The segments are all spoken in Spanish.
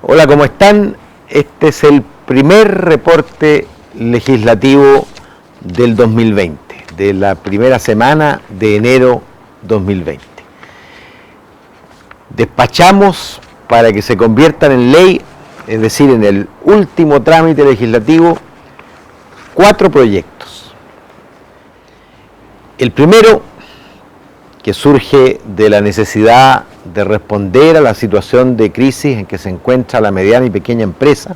Hola, ¿cómo están? Este es el primer reporte legislativo del 2020, de la primera semana de enero 2020. Despachamos para que se conviertan en ley, es decir, en el último trámite legislativo, 4 proyectos. El primero, que surge de la necesidad de responder a la situación de crisis en que se encuentra la mediana y pequeña empresa,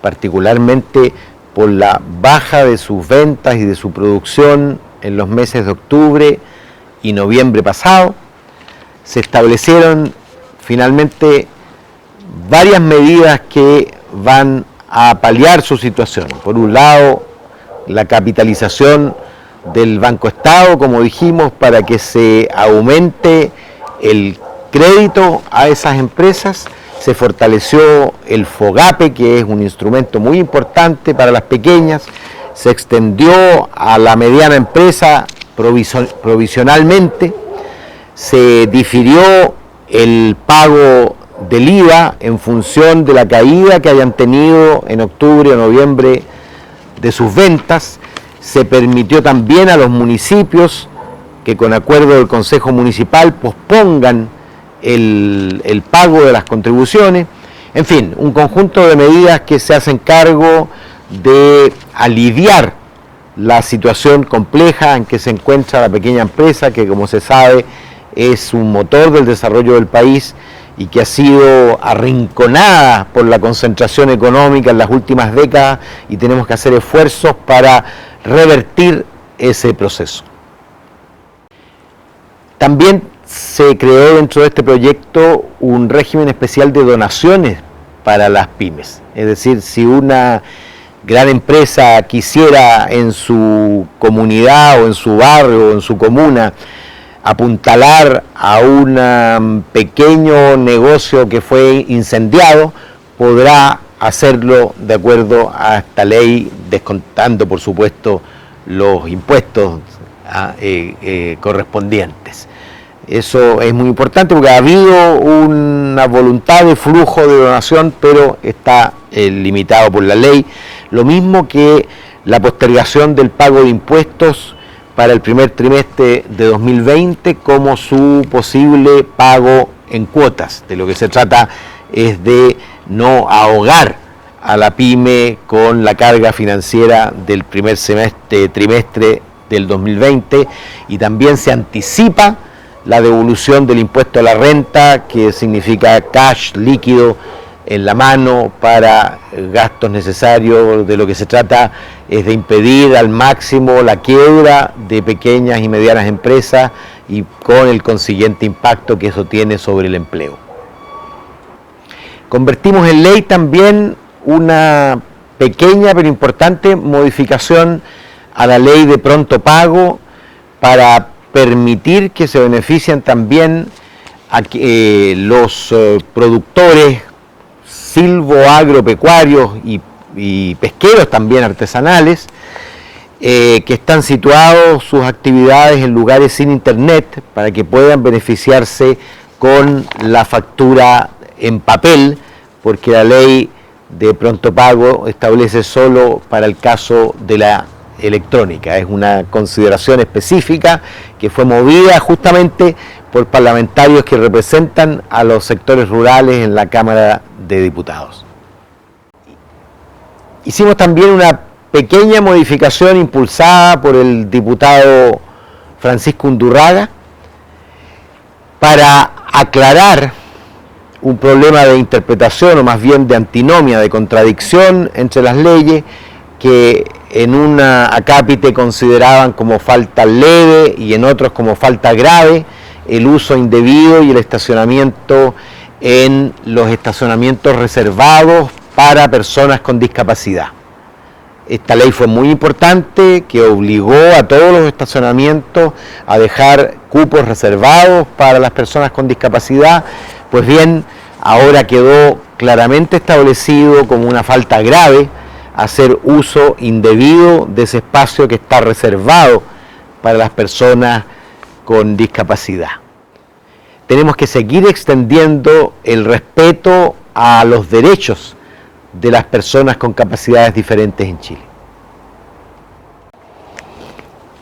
particularmente por la baja de sus ventas y de su producción en los meses de octubre y noviembre pasado. Se establecieron finalmente varias medidas que van a paliar su situación. Por un lado, la capitalización del Banco Estado, como dijimos, para que se aumente el crédito a esas empresas. Se fortaleció el FOGAPE, que es un instrumento muy importante para las pequeñas. Se extendió a la mediana empresa provisionalmente. Se difirió el pago del IVA en función de la caída que hayan tenido en octubre o noviembre de sus ventas. Se permitió también a los municipios que con acuerdo del Consejo Municipal pospongan el pago de las contribuciones. En fin, un conjunto de medidas que se hacen cargo de aliviar la situación compleja en que se encuentra la pequeña empresa, que como se sabe es un motor del desarrollo del país y que ha sido arrinconada por la concentración económica en las últimas décadas, y tenemos que hacer esfuerzos para revertir ese proceso. También se creó dentro de este proyecto un régimen especial de donaciones para las pymes. Es decir, si una gran empresa quisiera en su comunidad o en su barrio o en su comuna apuntalar a un pequeño negocio que fue incendiado, podrá hacerlo de acuerdo a esta ley, descontando por supuesto los impuestos correspondientes. Eso es muy importante porque ha habido una voluntad de flujo de donación, pero está limitado por la ley. Lo mismo que la postergación del pago de impuestos para el primer trimestre de 2020 como su posible pago en cuotas. De lo que se trata es de no ahogar a la pyme con la carga financiera del primer trimestre del 2020, y también se anticipa la devolución del impuesto a la renta, que significa cash líquido en la mano para gastos necesarios. De lo que se trata es de impedir al máximo la quiebra de pequeñas y medianas empresas y con el consiguiente impacto que eso tiene sobre el empleo. Convertimos en ley también una pequeña pero importante modificación a la ley de pronto pago para permitir que se beneficien también a los productores silvoagropecuarios y pesqueros también artesanales, que están situados sus actividades en lugares sin internet, para que puedan beneficiarse con la factura en papel, porque la ley de pronto pago establece solo para el caso de la electrónica. Es una consideración específica que fue movida justamente por parlamentarios que representan a los sectores rurales en la Cámara de Diputados. Hicimos también una pequeña modificación impulsada por el diputado Francisco Undurraga para aclarar un problema de interpretación, o más bien de antinomia, de contradicción entre las leyes, que en una acápite consideraban como falta leve y en otros como falta grave el uso indebido y el estacionamiento en los estacionamientos reservados para personas con discapacidad. Esta ley fue muy importante, que obligó a todos los estacionamientos a dejar cupos reservados para las personas con discapacidad. Pues bien, ahora quedó claramente establecido como una falta grave hacer uso indebido de ese espacio que está reservado para las personas con discapacidad. Tenemos que seguir extendiendo el respeto a los derechos de las personas con capacidades diferentes en Chile.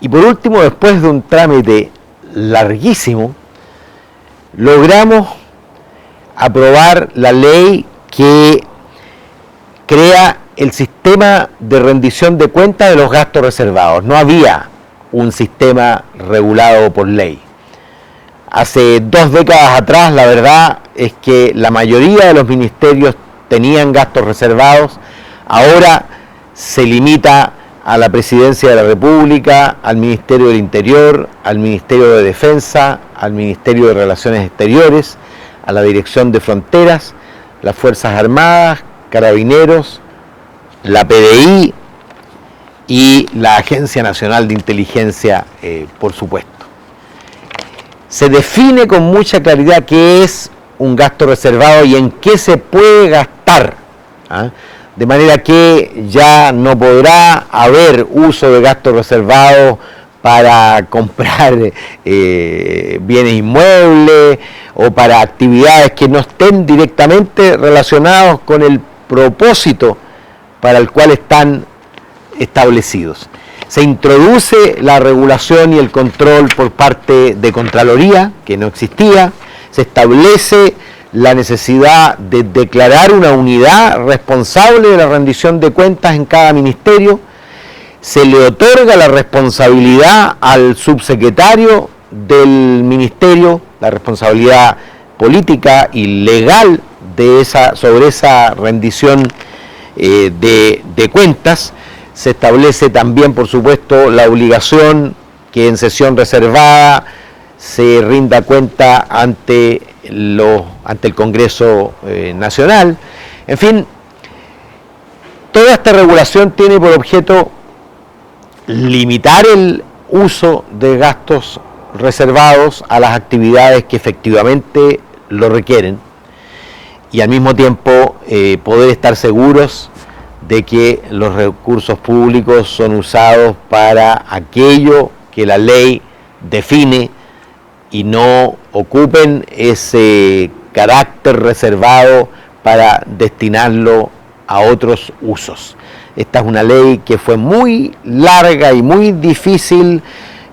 Y por último, después de un trámite larguísimo, logramos aprobar la ley que crea el sistema de rendición de cuentas de los gastos reservados. No había un sistema regulado por ley. Hace 2 décadas atrás, la verdad es que la mayoría de los ministerios tenían gastos reservados. Ahora se limita a la Presidencia de la República, al Ministerio del Interior, al Ministerio de Defensa, al Ministerio de Relaciones Exteriores, a la Dirección de Fronteras, las Fuerzas Armadas, Carabineros, la PDI y la Agencia Nacional de Inteligencia, por supuesto. Se define con mucha claridad qué es un gasto reservado y en qué se puede gastar, ¿ah? De manera que ya no podrá haber uso de gastos reservados para comprar bienes inmuebles o para actividades que no estén directamente relacionados con el propósito para el cual están establecidos. Se introduce la regulación y el control por parte de Contraloría, que no existía. Se establece la necesidad de declarar una unidad responsable de la rendición de cuentas en cada ministerio. Se le otorga la responsabilidad al subsecretario del ministerio, la responsabilidad política y legal de sobre esa rendición de cuentas. Se establece también, por supuesto, la obligación que en sesión reservada se rinda cuenta ante el Congreso Nacional. En fin, toda esta regulación tiene por objeto limitar el uso de gastos reservados a las actividades que efectivamente lo requieren y al mismo tiempo poder estar seguros de que los recursos públicos son usados para aquello que la ley define y no ocupen ese carácter reservado para destinarlo a otros usos. Esta es una ley que fue muy larga y muy difícil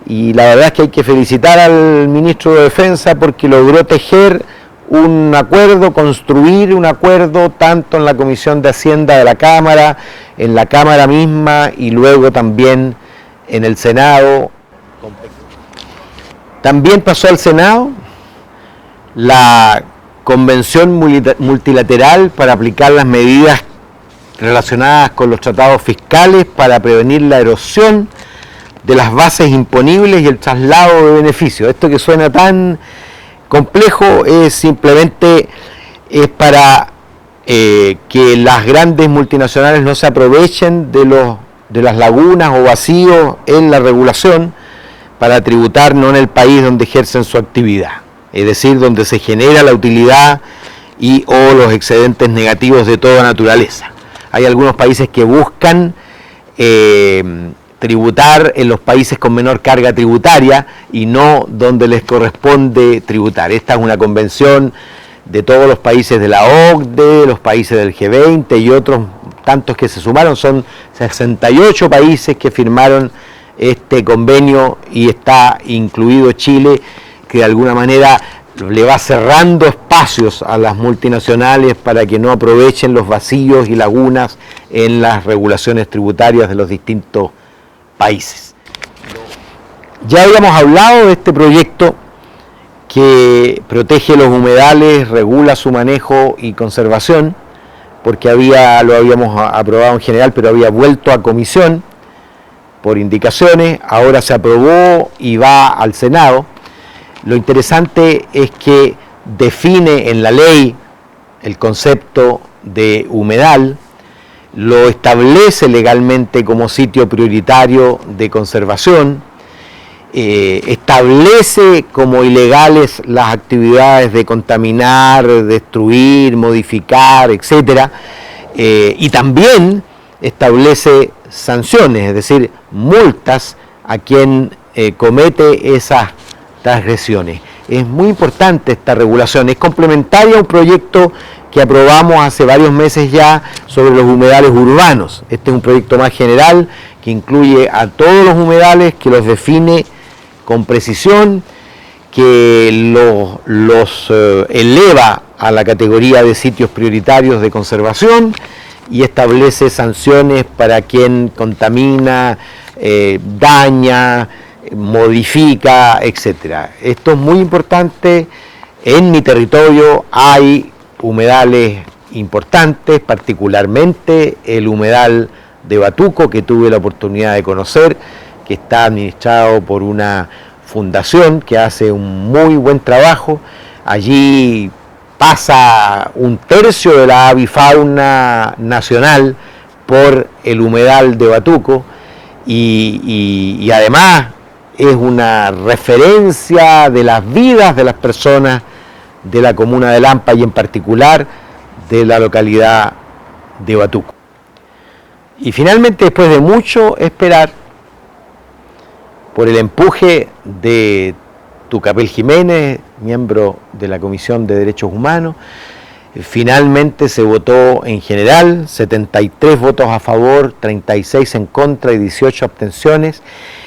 y la verdad es que hay que felicitar al ministro de Defensa porque logró tejer un acuerdo, construir un acuerdo tanto en la Comisión de Hacienda de la Cámara, en la Cámara misma y luego también en el Senado. También pasó al Senado la Convención Multilateral para aplicar las medidas relacionadas con los tratados fiscales para prevenir la erosión de las bases imponibles y el traslado de beneficios. Esto que suena tan complejo es simplemente para que las grandes multinacionales no se aprovechen de las lagunas o vacíos en la regulación para tributar no en el país donde ejercen su actividad, es decir, donde se genera la utilidad o los excedentes negativos de toda naturaleza. Hay algunos países que buscan tributar en los países con menor carga tributaria y no donde les corresponde tributar. Esta es una convención de todos los países de la OCDE, los países del G20 y otros tantos que se sumaron. Son 68 países que firmaron este convenio y está incluido Chile, que de alguna manera le va cerrando espacios a las multinacionales para que no aprovechen los vacíos y lagunas en las regulaciones tributarias de los distintos países. Ya habíamos hablado de este proyecto que protege los humedales, regula su manejo y conservación, porque lo habíamos aprobado en general, pero había vuelto a comisión por indicaciones, ahora se aprobó y va al Senado. Lo interesante es que define en la ley el concepto de humedal, lo establece legalmente como sitio prioritario de conservación, establece como ilegales las actividades de contaminar, destruir, modificar, etcétera, y también establece sanciones, es decir, multas a quien comete esas transgresiones. Es muy importante esta regulación, es complementaria a un proyecto que aprobamos hace varios meses ya sobre los humedales urbanos. Este es un proyecto más general que incluye a todos los humedales, que los define con precisión, que los eleva a la categoría de sitios prioritarios de conservación y establece sanciones para quien contamina, daña, modifica, etc. Esto es muy importante. En mi territorio hay humedales importantes, particularmente el humedal de Batuco, que tuve la oportunidad de conocer, que está administrado por una fundación que hace un muy buen trabajo. Allí pasa un tercio de la avifauna nacional por el humedal de Batuco y además es una referencia de las vidas de las personas de la comuna de Lampa y en particular de la localidad de Batuco. Y finalmente, después de mucho esperar, por el empuje de Tucapel Jiménez, miembro de la Comisión de Derechos Humanos, finalmente se votó en general, 73 votos a favor, 36 en contra y 18 abstenciones,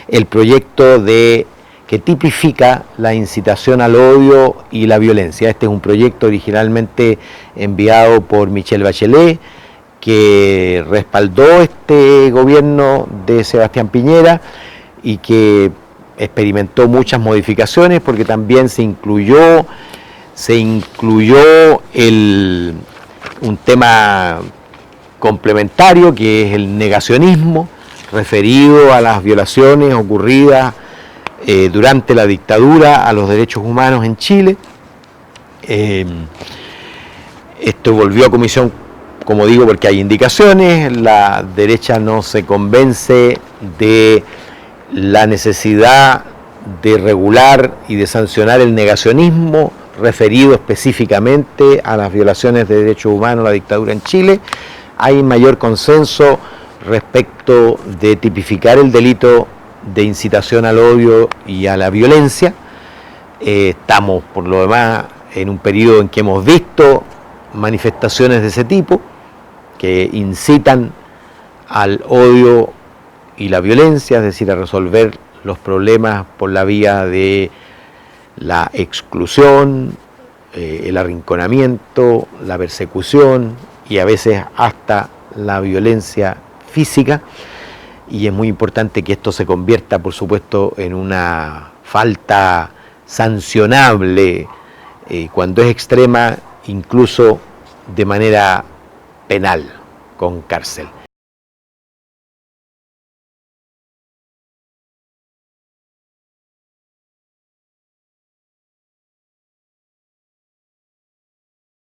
el proyecto que tipifica la incitación al odio y la violencia. Este es un proyecto originalmente enviado por Michelle Bachelet, que respaldó este gobierno de Sebastián Piñera y que experimentó muchas modificaciones porque también se incluyó un tema complementario que es el negacionismo referido a las violaciones ocurridas durante la dictadura a los derechos humanos en Chile. Esto volvió a comisión, como digo, porque hay indicaciones. La derecha no se convence de la necesidad de regular y de sancionar el negacionismo referido específicamente a las violaciones de derechos humanos, la dictadura en Chile. Hay mayor consenso respecto de tipificar el delito de incitación al odio y a la violencia. Estamos, por lo demás, en un periodo en que hemos visto manifestaciones de ese tipo que incitan al odio y la violencia, es decir, a resolver los problemas por la vía de la exclusión, el arrinconamiento, la persecución y a veces hasta la violencia física. Y es muy importante que esto se convierta, por supuesto, en una falta sancionable cuando es extrema, incluso de manera penal, con cárcel.